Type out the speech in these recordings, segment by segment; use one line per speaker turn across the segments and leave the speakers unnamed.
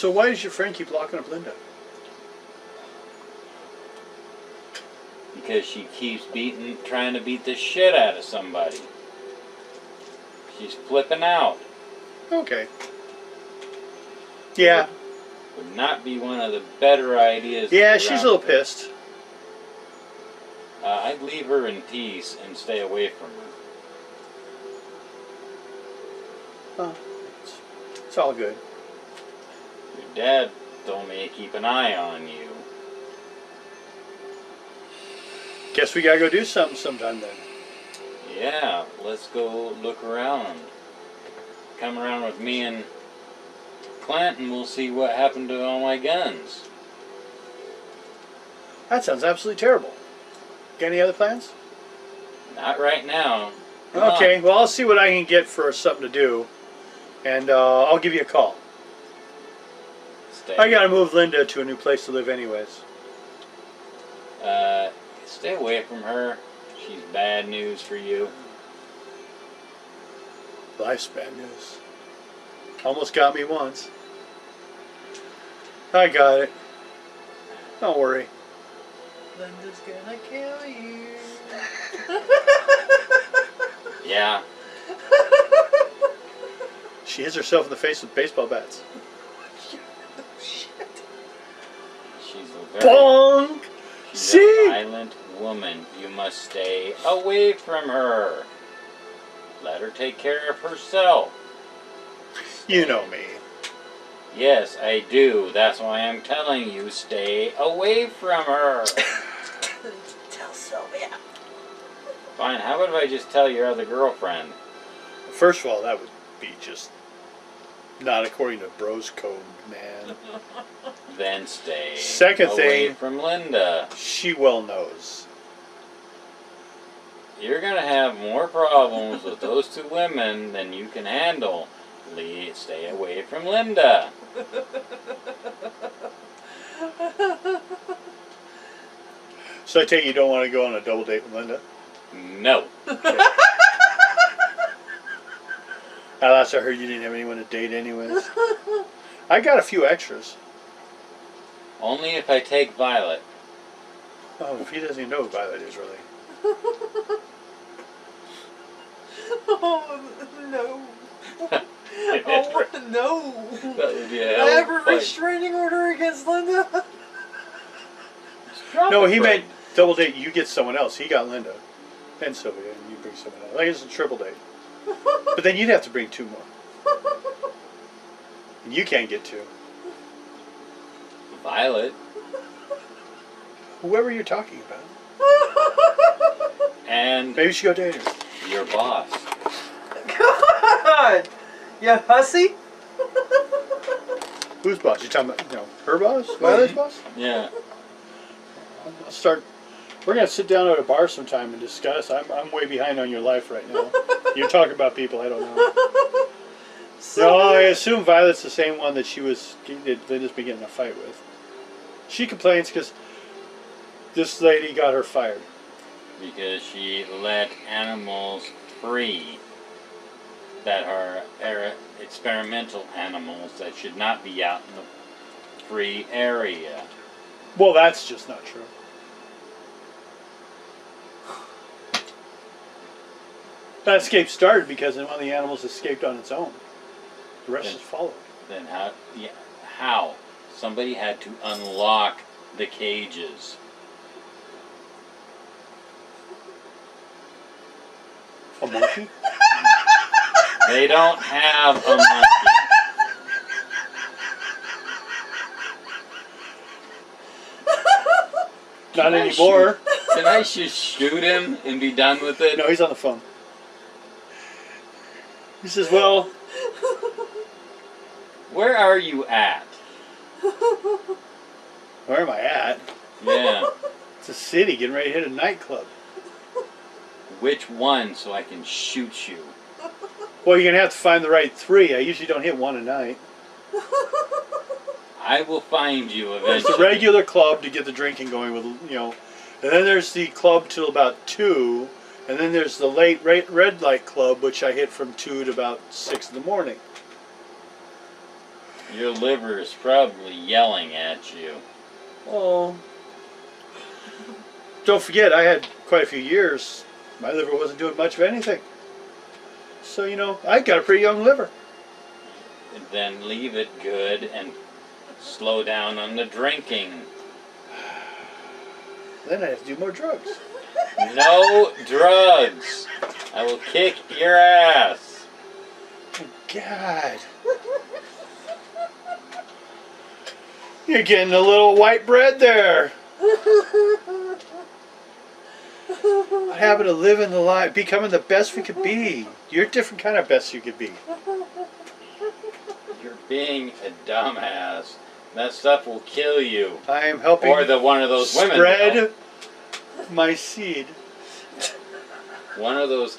So why does your friend keep locking up Linda?
Because she keeps trying to beat the shit out of somebody. She's flipping out.
Okay. Yeah.
Would not be one of the better ideas.
Yeah, she's a little pissed.
I'd leave her in peace and stay away from her.
Oh, it's all good.
Your dad told me to keep an eye on you.
Guess we gotta go do something sometime then.
Yeah, let's go look around. Come around with me and Clint and we'll see what happened to all my guns.
That sounds absolutely terrible. Got any other plans?
Not right now. Come
Okay,
on.
well I'll see what I can get for something to do. And I'll give you a call. I gotta move Linda to a new place to live anyways.
Stay away from her. She's bad news for you.
Life's bad news. Almost got me once. I got it. Don't worry.
Linda's gonna kill you.
Yeah.
She hits herself in the face with baseball bats.
Shit.
She's a very
Bonk!
she's
See?
a violent woman. You must stay away from her. Let her take care of herself.
You know me.
Yes, I do. That's why I'm telling you, stay away from her.
Tell Sylvia.
Fine, how about if I just tell your other girlfriend?
First of all, that would be just not according to bros code, man.
Then stay
Second
away
thing-
from Linda.
She well knows.
You're going to have more problems with those two women than you can handle. Stay away from Linda.
So I take it you don't want to go on a double date with Linda?
No.
Last I heard you didn't have anyone to date anyways. I got a few extras.
Only if I take Violet.
Oh, if he doesn't even know who Violet is really.
Oh, no. Oh, no.
That would be a
I
hell
have
of a
a
fight.
restraining order against Linda.
No, he meant double date. You get someone else. He got Linda and Sylvia, and you bring someone else. Like it's a triple date. But then you'd have to bring two more. And you can't get two.
Violet
Whoever you're talking about.
and
Maybe you should go date her.
your boss.
God! You hussy?
Whose boss? You talking about, her boss? Violet's boss?
Yeah.
I'll start. We're gonna sit down at a bar sometime and discuss. I'm way behind on your life right now. You're talking about people I don't know. No, I assume Violet's the same one that Linda's been getting in a fight with. She complains because this lady got her fired.
Because she let animals free that are experimental animals that should not be out in the free area.
Well, that's just not true. That escape started because one of the animals escaped on its own. The rest just followed.
Then how? Yeah, how? Somebody had to unlock the cages.
A monkey?
They don't have a monkey.
Not anymore.
Can I just shoot him and be done with it?
No, he's on the phone. He says, well,
Where are you at?
where am I at?
Yeah.
It's a city getting ready to hit a nightclub.
Which one so I can shoot you?
Well, you're going to have to find the right three. I usually don't hit one a night.
I will find you
There's
eventually.
the regular And to get the drinking going with, and then there's the club till about 2, and then there's the late red light club, which I hit from 2 to about 6 in the morning.
Your liver is probably yelling at you.
Oh. Don't forget, I had quite a few years. My liver wasn't doing much of anything. So, you know, I got a pretty young liver.
Then leave it good and slow down on the drinking.
Then I have to do more drugs.
No drugs. I will kick your ass.
God. You're getting a little white bread there. What happened to living the life, becoming the best we could be? You're a different kind of best you could be.
You're being a dumbass. That stuff will kill you.
I am helping
Or the one of those women.
spread my seed.
One of those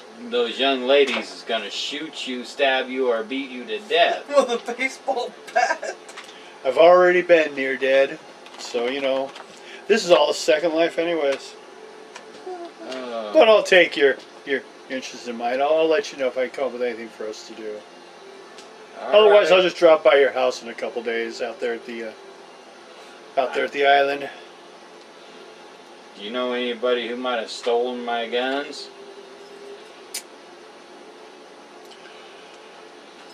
young ladies is gonna shoot you, stab you, or beat you to death.
With a baseball bat.
I've already been near dead, so you know, this is all a second life anyways. But I'll take your interest in mine. I'll let you know if I come up with anything for us to do. Otherwise, I'll just drop by your house in a couple days out there at the island.
Do you know anybody who might have stolen my guns?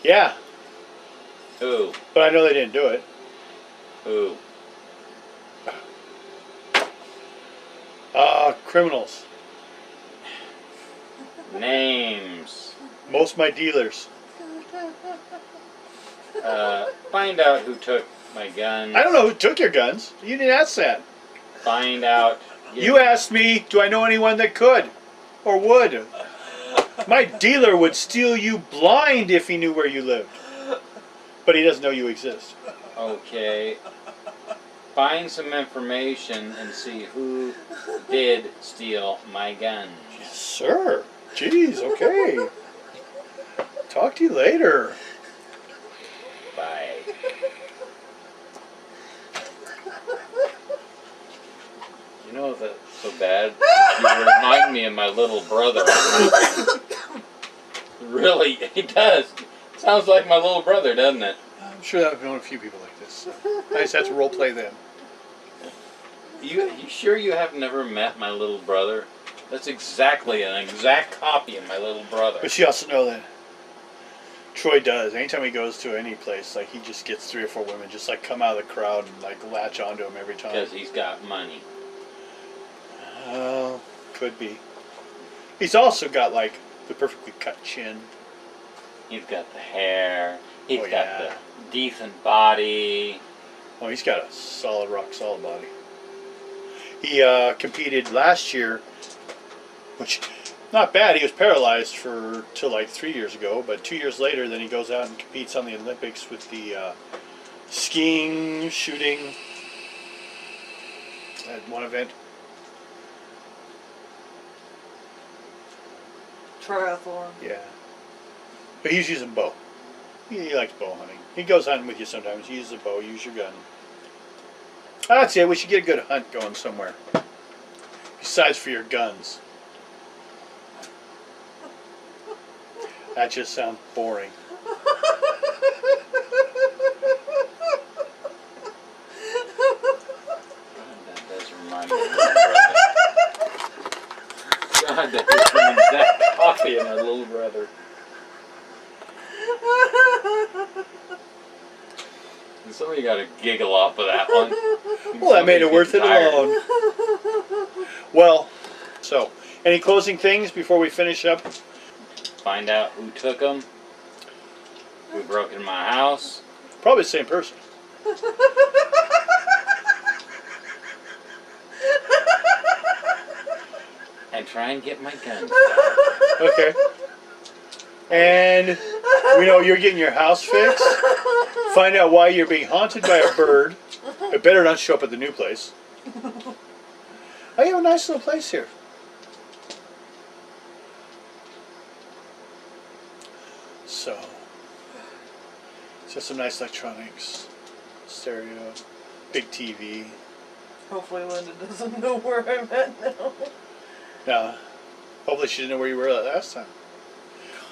Yeah,
Who?
but I know they didn't do it.
Who?
Criminals.
Names.
Most of my dealers.
Find out who took my guns.
I don't know who took your guns. You didn't ask that.
Find out.
You asked me, do I know anyone that could or would? My dealer would steal you blind if he knew where you lived. But he doesn't know you exist.
Okay. Find some information and see who did steal my guns.
Yes, sir. Jeez, okay. Talk to you later.
Bye. You know that's so bad? You remind me of my little brother. Really, he does. Sounds like my little brother, doesn't it?
I'm sure I've known a few people like this. So I just have to role play them.
You sure you have never met my little brother? That's exactly an exact copy of my little brother.
But you also know that Troy does. Anytime he goes to any place, like he just gets 3 or 4 women, just like come out of the crowd and like latch onto him every time.
Because he's got money.
Oh, could be. He's also got like the perfectly cut chin.
He's got the hair. He's
Oh,
got
yeah.
the decent body.
Oh, he's got a solid, rock solid body. He competed last year, which not bad. He was paralyzed till like 3 years ago, but 2 years later, then he goes out and competes on the Olympics with the skiing, shooting at one event.
Triathlon.
Yeah, but he's using bow. He likes bow hunting. He goes hunting with you sometimes. He uses a bow. Use your gun. That's it. We should get a good hunt going somewhere. Besides for your guns. That just sounds boring.
That does remind me of my brother. God, that is an exact copy of my little brother. And somebody got to giggle off of that one.
Well, that made it worth it
Tired.
alone. Well, so, any closing things before we finish up?
Find out who took them, who broke into my house.
Probably the same person.
And try and get my guns.
Okay. And we know you're getting your house fixed. Find out why you're being haunted by a bird. It better not show up at the new place. Oh, you have a nice little place here. So, it's got some nice electronics, stereo, big TV.
Hopefully Linda doesn't know where I'm at now.
Now, hopefully she didn't know where you were last time.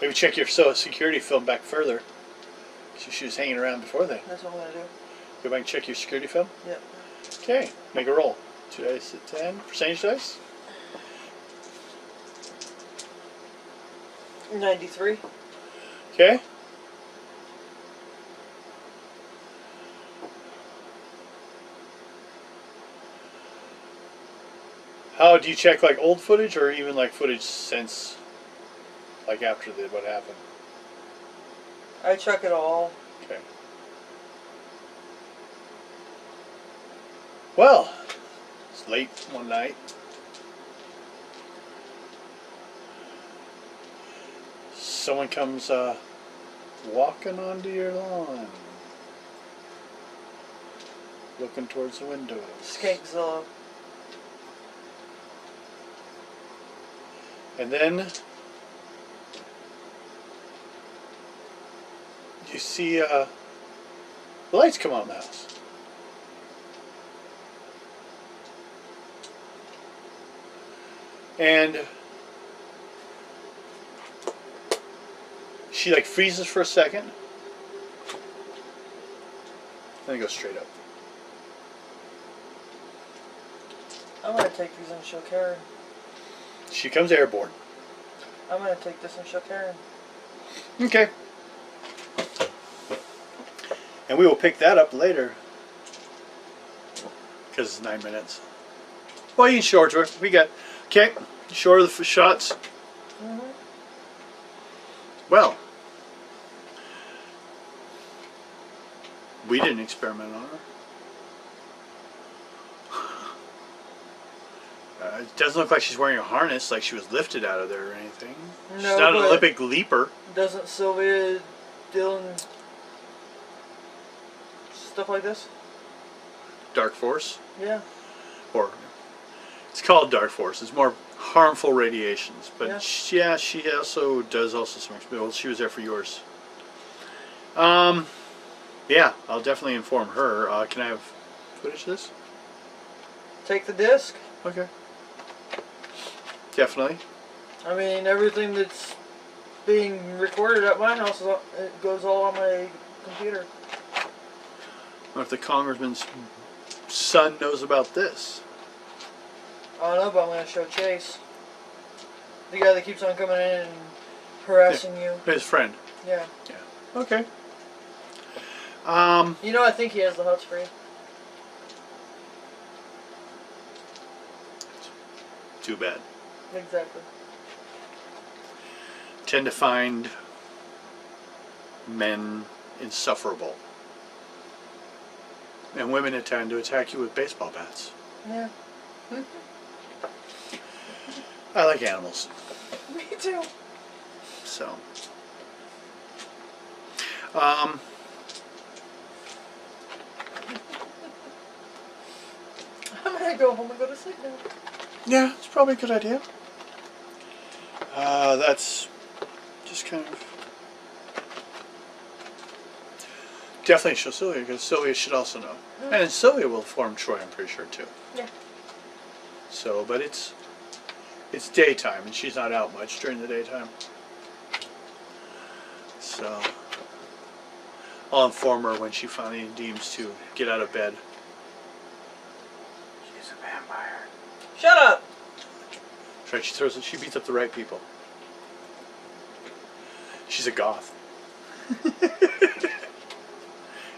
Maybe check your social security film back further. She was hanging around before then.
That's what I'm gonna do.
Go back and check your security film.
Yep.
Okay, make a roll. 2 dice at 10. Percentage dice.
93.
Okay. How do you check, like old footage or even like footage since, like after what happened?
I check it all.
Okay. Well, it's late one night. Someone comes walking onto your lawn, looking towards the windows.
Skankzilla.
And then you see the lights come on in the house. And she like freezes for a second. Then it goes straight up.
I'm gonna take these and show Karen.
She comes airborne.
I'm gonna take this and show Karen.
Okay. And we will pick that up later. Because it's 9 minutes. Well, you can show it to her. We got... Okay. Show her the shots.
Mm-hmm.
Well. We didn't experiment on her. It doesn't look like she's wearing a harness, like she was lifted out of there or anything.
No,
she's not an
but
Olympic leaper.
doesn't Sylvia Dillon stuff like this?
Dark Force.
Yeah.
Or it's called Dark Force. It's more harmful radiations. But yeah, she also does some experience. She was there for yours. Yeah, I'll definitely inform her. Can I have footage of this?
Take the disc.
Okay. Definitely.
I mean, everything that's being recorded at my house, it goes all on my computer.
What if the congressman's son knows about this?
I don't know, but I'm going to show Chase. The guy that keeps on coming in and harassing you.
His friend.
Yeah.
Yeah. Okay.
You know, I think he has the hots for you.
Too bad.
Exactly.
Tend to find men insufferable. And women that tend to attack you with baseball bats.
Yeah.
I like animals.
Me too.
So.
I'm going to go home and go to sleep now.
Yeah, it's probably a good idea. That's just kind of... Definitely show Sylvia, because Sylvia should also know.
Mm.
And Sylvia will inform Troy, I'm pretty sure, too.
Yeah.
So, but it's daytime, and she's not out much during the daytime. So, I'll inform her when she finally deems to get out of bed. She's a vampire.
Shut up!
That's right, she beats up the right people. She's a goth.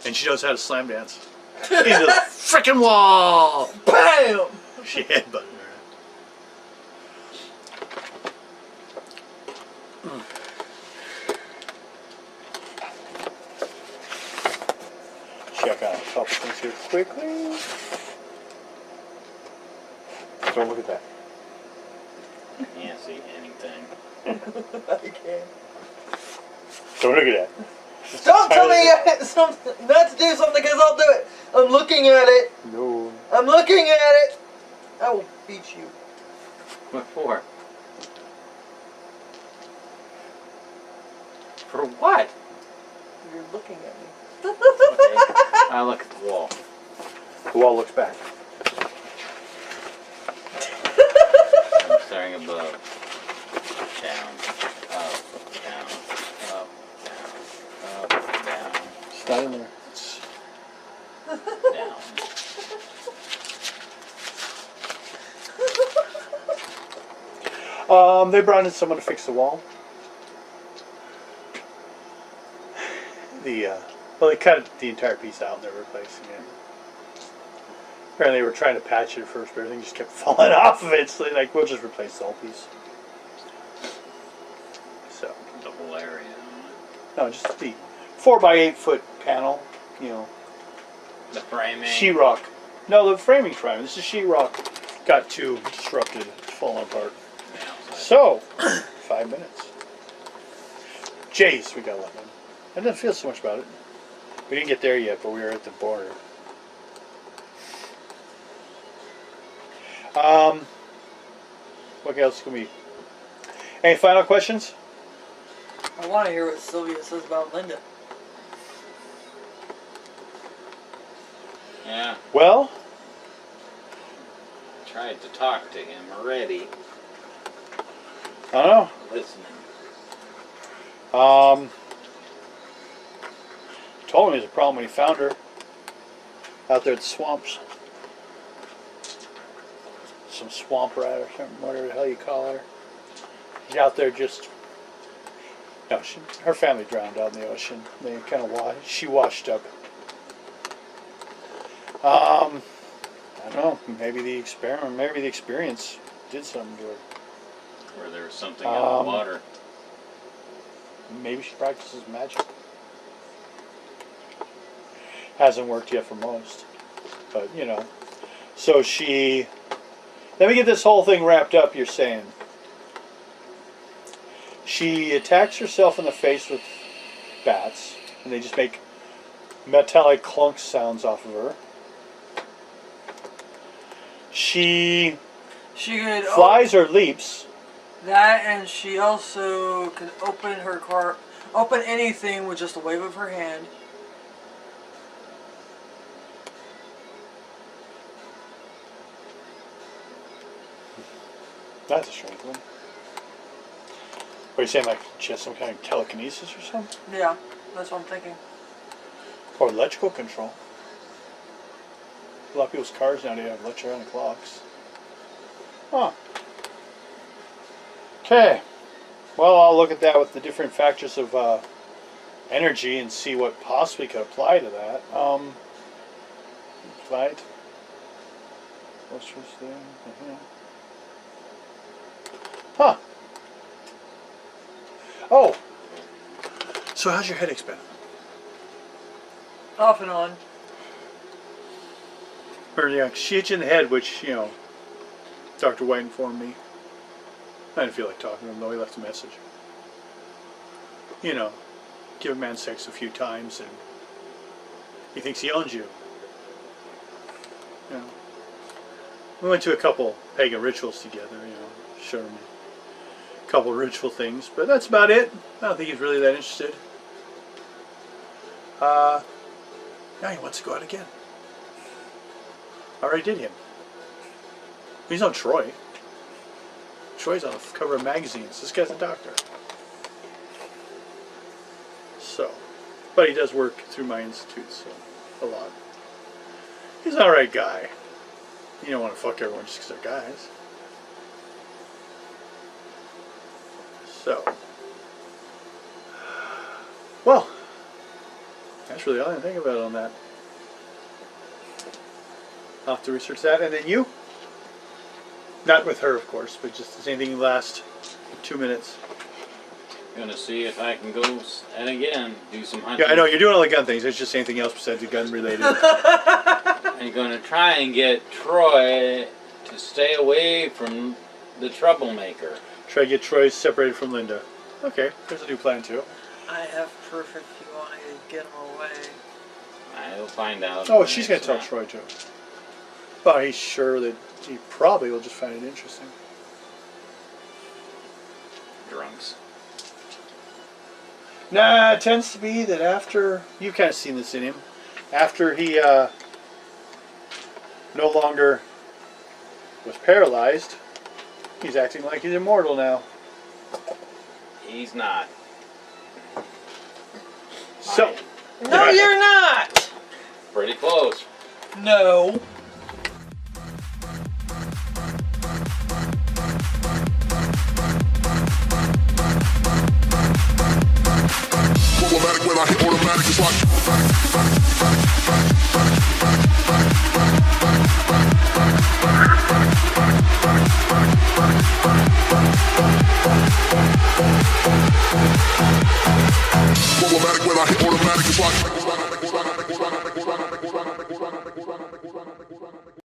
And she knows how to slam dance. Into the frickin' wall!
BAM!
She headbutted her. Check out a couple things here quickly. Don't look at that.
Can't see anything.
I can't.
Don't look at that.
Don't tell me not to do something because I'll do it. I'm looking at it.
No.
I'm looking at it. I will beat you.
What for? For what?
You're looking at me.
Okay. I look at the wall.
The wall looks back.
I'm staring above. Down. Up. Down. Up. Down. Up. Down.
not in there. It's,
Down.
they brought in someone to fix the wall. Well, they cut the entire piece out and they're replacing it. Apparently they were trying to patch it first, but everything just kept falling off of it. So they're like, we'll just replace the whole piece. So,
The whole area.
no, just the 4x8 foot panel, you know,
The framing.
sheetrock. No, the framing's fine. This is sheetrock. Got too disrupted. It's falling apart.
the outside.
So, 5 minutes. Jays, we got 11. I didn't feel so much about it. We didn't get there yet, but we were at the border. What else can we... Any final questions?
I want to hear what Sylvia says about Linda.
Yeah.
Well,
Tried to talk to him already.
I don't know.
Listening.
Told him he was a problem when he found her out there at the swamps. Some swamp rat or something, whatever the hell you call her. She's out there just. No, her family drowned out in the ocean. They kind of she washed up. I don't know. Maybe the experience did something to her.
Or there was something in the water.
Maybe she practices magic. Hasn't worked yet for most. But, you know. So she... Let me get this whole thing wrapped up, you're saying. She attacks herself in the face with bats. And they just make metallic clunk sounds off of her. She
She could
flies or leaps.
that, and she also can open her car, open anything with just a wave of her hand.
That's a strange one. What are you saying, like she has some kind of telekinesis or something?
Yeah, that's what I'm thinking.
Or electrical control. A lot of people's cars nowadays have electronic clocks. Huh. Okay. Well, I'll look at that with the different factors of energy and see what possibly could apply to that. Flight. What's first there? Huh. Oh. So how's your headaches been?
Off and on.
Or, yeah, she hit you in the head, which, you know, Dr. White informed me. I didn't feel like talking to him, though. He left a message. You know, give a man sex a few times, and he thinks he owns you. You know. We went to a couple pagan rituals together, you know, showed him a couple ritual things, but that's about it. I don't think he's really that interested. Now he wants to go out again. I already did him. He's on Troy. Troy's on the cover of magazines. This guy's a doctor. So, but he does work through my institute, so a lot. He's an alright guy. You don't want to fuck everyone just because they're guys. So, well, that's really all I can think about on that. I'll have to research that. And then you? Not with her, of course, but just the same thing last 2 minutes.
Gonna see if I can go and again do some hunting.
Yeah, I know, you're doing all the gun things. There's just anything else besides the gun related.
I'm gonna try and get Troy to stay away from the troublemaker.
Try to get Troy separated from Linda. Okay, there's a new plan too.
I have proof if you want to get him away.
I'll find out.
Oh, she's going
next
to tell
round.
Troy too. But he's sure that he probably will just find it interesting.
Drunks.
Nah, it tends to be that after, you've kind of seen this in him, after he no longer was paralyzed, he's acting like he's immortal now.
He's not.
So,
No, you're not.
Pretty close.
No.
Problematic when I hit automatic, it's like